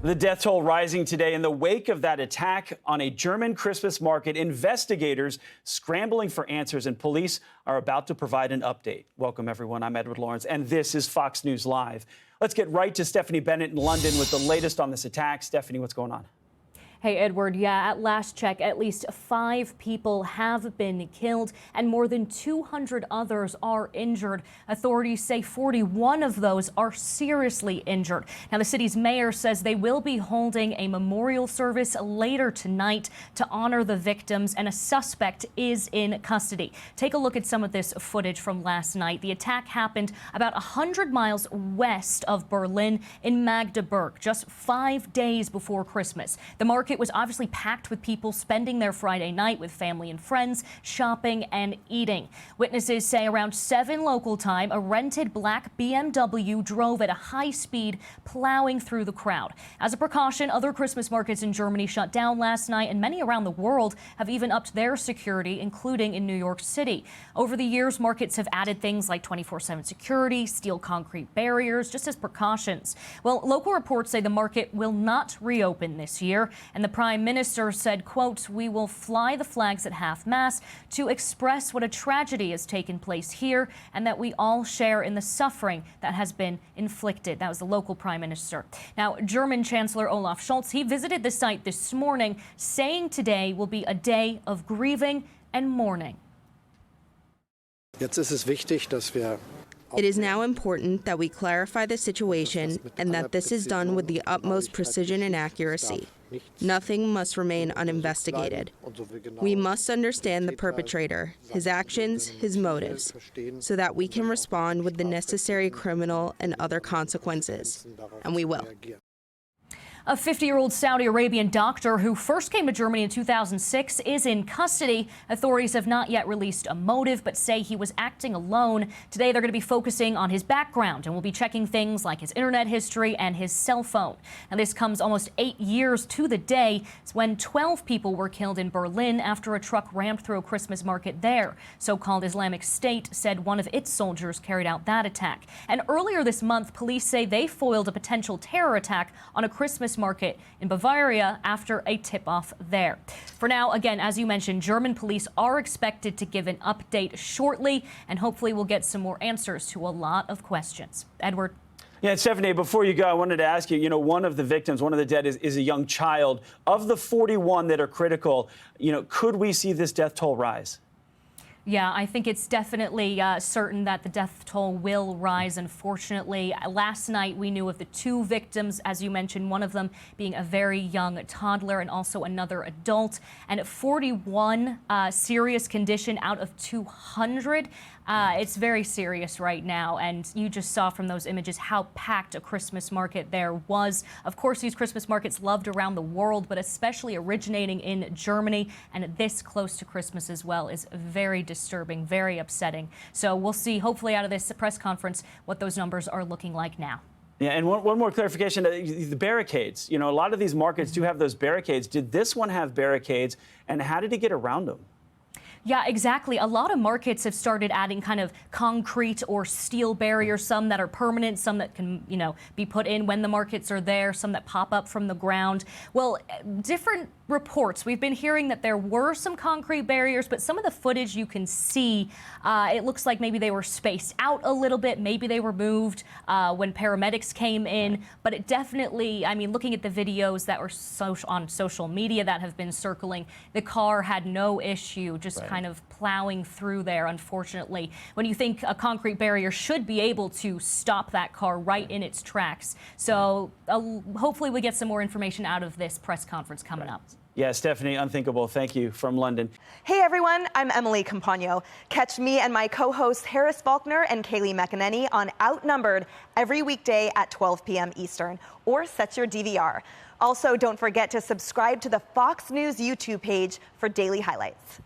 The death toll rising today in the wake of that attack on a German Christmas market. Investigators scrambling for answers, and police are about to provide an update. Welcome, everyone. I'm Edward Lawrence, and this is Fox News Live. Let's get right to Stephanie Bennett in London with the latest on this attack. Stephanie, what's going on? Hey, Edward. Yeah, at last check, at least 5 people have been killed and more than 200 others are injured. Authorities say 41 of those are seriously injured. Now, the city's mayor says they will be holding a memorial service later tonight to honor the victims, and a suspect is in custody. Take a look at some of this footage from last night. The attack happened about 100 miles west of Berlin in Magdeburg, just 5 days before Christmas. The market was obviously packed with people spending their Friday night with family and friends, shopping and eating. Witnesses say around 7 local time, a rented black BMW drove at a high speed, plowing through the crowd. As a precaution, other Christmas markets in Germany shut down last night, and many around the world have even upped their security, including in New York City. Over the years, markets have added things like 24/7 security, steel concrete barriers, just as precautions. Well, local reports say the market will not reopen this year, and the Prime Minister said, quote, "We will fly the flags at half-mast to express what a tragedy has taken place here and that we all share in the suffering that has been inflicted." That was the local Prime Minister. Now, German Chancellor Olaf Scholz, he visited the site this morning, saying today will be a day of grieving and mourning. It is now important that we clarify the situation and that this is done with the utmost precision and accuracy. Nothing must remain uninvestigated. We must understand the perpetrator, his actions, his motives, so that we can respond with the necessary criminal and other consequences. And we will. A 50-year-old Saudi Arabian doctor who first came to Germany in 2006 is in custody. Authorities have not yet released a motive, but say he was acting alone. Today, they're going to be focusing on his background and will be checking things like his internet history and his cell phone. Now, this comes almost 8 years to the day when 12 people were killed in Berlin after a truck rammed through a Christmas market there. So-called Islamic State said one of its soldiers carried out that attack. And earlier this month, police say they foiled a potential terror attack on a Christmas market in Bavaria after a tip-off there. For now, again, as you mentioned, German police are expected to give an update shortly, and hopefully we'll get some more answers to a lot of questions. Edward. Yeah, Stephanie, before you go, I wanted to ask you, one of the victims, one of the dead is a young child. Of the 41 that are critical, could we see this death toll rise? Yeah, I think it's definitely certain that the death toll will rise, unfortunately. Last night, we knew of the 2 victims, as you mentioned, one of them being a very young toddler and also another adult. And at 41 serious condition out of 200. It's very serious right now, and you just saw from those images how packed a Christmas market there was. Of course, these Christmas markets loved around the world, but especially originating in Germany, and this close to Christmas as well is very disturbing, very upsetting. So we'll see, hopefully, out of this press conference, what those numbers are looking like now. Yeah, and one more clarification, the barricades. A lot of these markets do have those barricades. Did this one have barricades, and how did he get around them? Yeah, exactly. A lot of markets have started adding kind of concrete or steel barriers, some that are permanent, some that can, be put in when the markets are there, some that pop up from the ground. Well, different reports. We've been hearing that there were some concrete barriers, but some of the footage you can see, it looks like maybe they were spaced out a little bit. Maybe they were moved when paramedics came in. But it definitely, looking at the videos that were on social media that have been circling, the car had no issue, just kind of plowing through there, unfortunately. When you think a concrete barrier should be able to stop that car right in its tracks. So hopefully we get some more information out of this press conference coming up. Yeah, Stephanie, unthinkable. Thank you from London. Hey, everyone. I'm Emily Campagno. Catch me and my co-hosts Harris Faulkner and Kaylee McEnany on Outnumbered every weekday at 12 p.m. Eastern, or set your DVR. Also, don't forget to subscribe to the Fox News YouTube page for daily highlights.